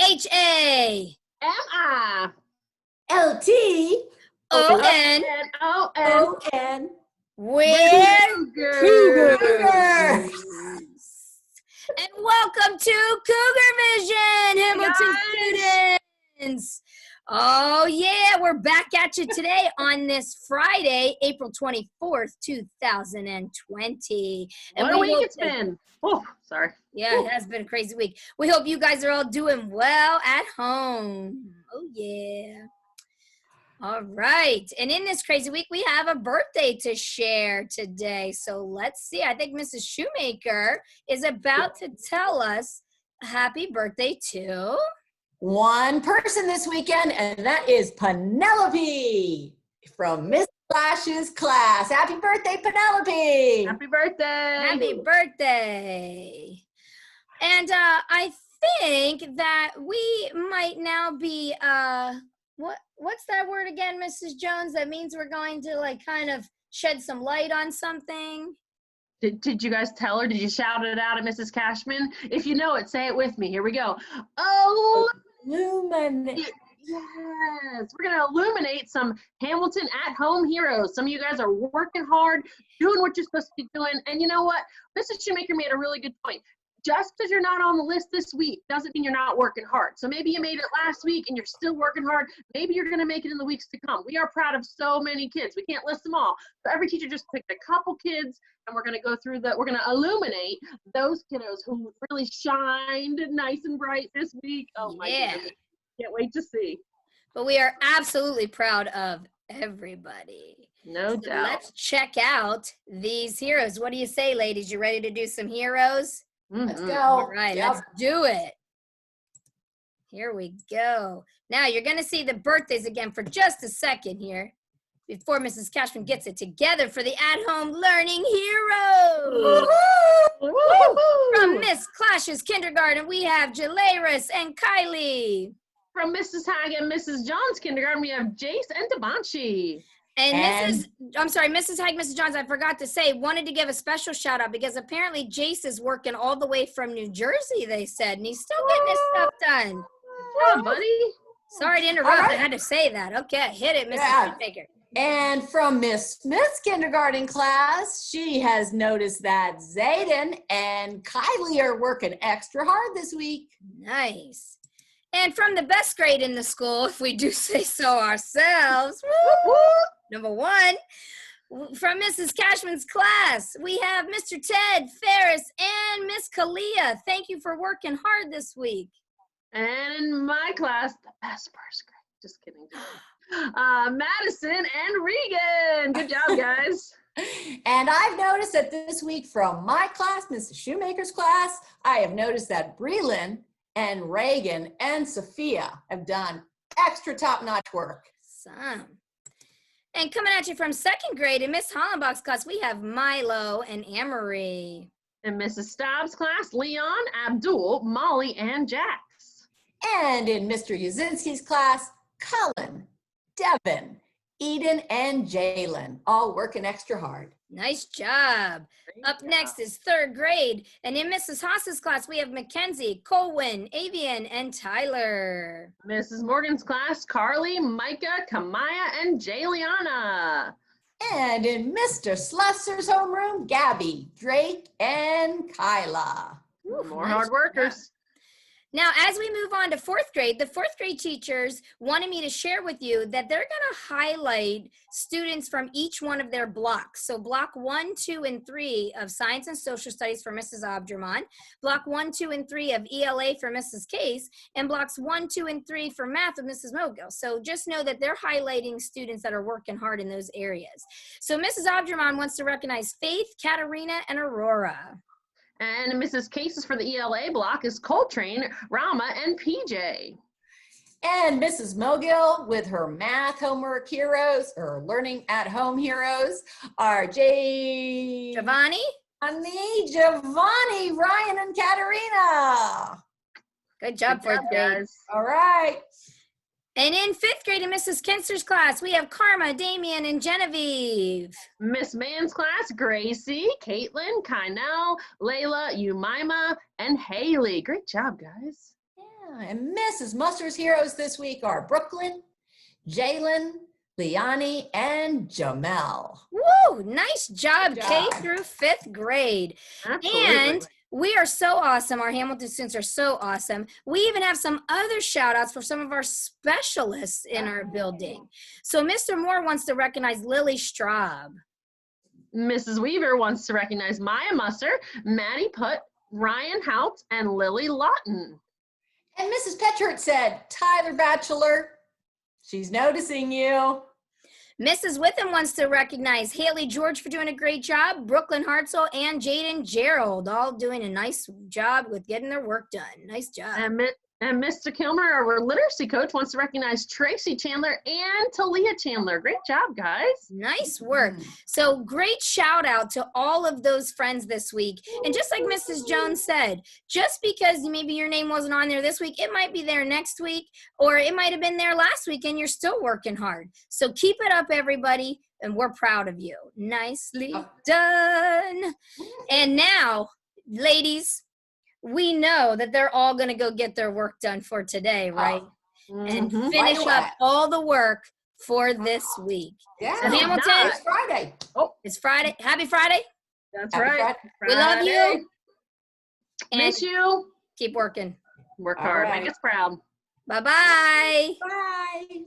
H-A M-I L-T-O-N. O-N. We're Cougars. Cougars. And welcome to Cougar Vision, Hamilton students. Oh yeah, we're back at you today on this Friday, April 24th, 2020. And What a week it's been. Oh, sorry. Yeah, it has been a crazy week. We hope you guys are all doing well at home. Oh yeah. All right. And in this crazy week, we have a birthday to share today. So let's see. I think Mrs. Shoemaker is about to tell us happy birthday to one person this weekend, and that is Penelope from Miss Flash's class. Happy birthday, Penelope. Happy birthday. Happy birthday. And I think that we might now be what's that word again, Mrs. Jones? That means we're going to kind of shed some light on something. Did you guys tell her? Did you shout it out at Mrs. Cashman? If you know it, say it with me. Here we go. Oh, illuminate. Yes, we're going to illuminate some Hamilton at-home heroes. Some of you guys are working hard, doing what you're supposed to be doing. And you know what? Mrs. Shoemaker made a really good point. Just because you're not on the list this week doesn't mean you're not working hard. So maybe you made it last week and you're still working hard. Maybe you're going to make it in the weeks to come. We are proud of so many kids. We can't list them all. So every teacher just picked a couple kids, and we're going to go through we're going to illuminate those kiddos who really shined nice and bright this week. Oh my goodness. Can't wait to see. But we are absolutely proud of everybody. No doubt. Let's check out these heroes. What do you say, ladies? You ready to do some heroes? Let's go. All right, let's do it. Here we go. Now you're going to see the birthdays again for just a second here before Mrs. Cashman gets it together for the at-home learning heroes. Woo-hoo! From Miss Clash's kindergarten, we have Jalaris and Kylie. From Mrs. Hag and Mrs. John's kindergarten, we have Jace and Debanchi. And Mrs. Hag, Mrs. Johns, I forgot to say, wanted to give a special shout out because apparently Jace is working all the way from New Jersey, they said, and he's still getting his stuff done. Yeah, buddy. Sorry to interrupt. Right. I had to say that. Okay, hit it, Mrs. Baker. And from Miss Smith's kindergarten class, she has noticed that Zayden and Kylie are working extra hard this week. Nice. And from the best grade in the school, if we do say so ourselves, number one, from Mrs. Cashman's class, we have Mr. Ted Ferris and Miss Kalia. Thank you for working hard this week. And in my class, the best first grade. Just kidding. Madison and Regan. Good job, guys. And I've noticed that this week from my class, Mrs. Shoemaker's class, I have noticed that Breland and Reagan and Sophia have done extra top-notch work. Some. And coming at you from second grade in Miss Hollenbach's class, we have Milo and Amory. In Mrs. Staub's class, Leon, Abdul, Molly, and Jax. And in Mr. Yazinski's class, Cullen, Devin, Eden, and Jalen, all working extra hard. Nice job. Up next is third grade. And in Mrs. Haas's class, we have Mackenzie, Colwyn, Avian, and Tyler. Mrs. Morgan's class, Carly, Micah, Kamaya, and Jayliana. And in Mr. Slusser's homeroom, Gabby, Drake, and Kyla. More hard workers. Now, as we move on to fourth grade, the fourth grade teachers wanted me to share with you that they're going to highlight students from each one of their blocks. So block 1, 2, and 3 of Science and Social Studies for Mrs. Abderman, block 1, 2, and 3 of ELA for Mrs. Case, and blocks 1, 2, and 3 for Math of Mrs. Mogul. So just know that they're highlighting students that are working hard in those areas. So Mrs. Abderman wants to recognize Faith, Katarina, and Aurora. And Mrs. Cases for the ELA block is Coltrane, Rama, and PJ. And Mrs. Mogul with her math homework heroes, or learning at home heroes, are Giovanni, Ryan, and Katarina. Good job, fourth grade. Guys. All right. And in fifth grade in Mrs. Kinster's class, we have Karma, Damien, and Genevieve. Miss Mann's class, Gracie, Caitlin, Kynell, Layla, Umaima, and Haley. Great job, guys. Yeah. And Mrs. Muster's heroes this week are Brooklyn, Jalen, Liani, and Jamel. Woo! Nice job, Good K job. through 5th grade. Absolutely. And we are so awesome. Our Hamilton students are so awesome. We even have some other shout outs for some of our specialists in our building. So Mr. Moore wants to recognize Lily Straub. Mrs. Weaver wants to recognize Maya Musser, Maddie Putt, Ryan Haupt, and Lily Lawton. And Mrs. Petchert said, Tyler Batchelor, she's noticing you. Mrs. Witham wants to recognize Haley George for doing a great job, Brooklyn Hartzell, and Jaden Gerald, all doing a nice job with getting their work done. Nice job. And Mr. Kilmer, our literacy coach, wants to recognize Tracy Chandler and Talia Chandler. Great job, guys. Nice work. So great shout out to all of those friends this week. And just like Mrs. Jones said, just because maybe your name wasn't on there this week, it might be there next week, or it might have been there last week and you're still working hard. So keep it up, everybody, and we're proud of you. Nicely done. And now, ladies, we know that they're all going to go get their work done for today, right? And Mhm. finish Right up away. all the work for this week. Yeah, So Hamilton, it's Friday. it's Friday. Happy Friday. That's Happy right. We love you. Friday. And Miss you. keep working. Work All hard. right. Make us proud. Bye-bye. Bye.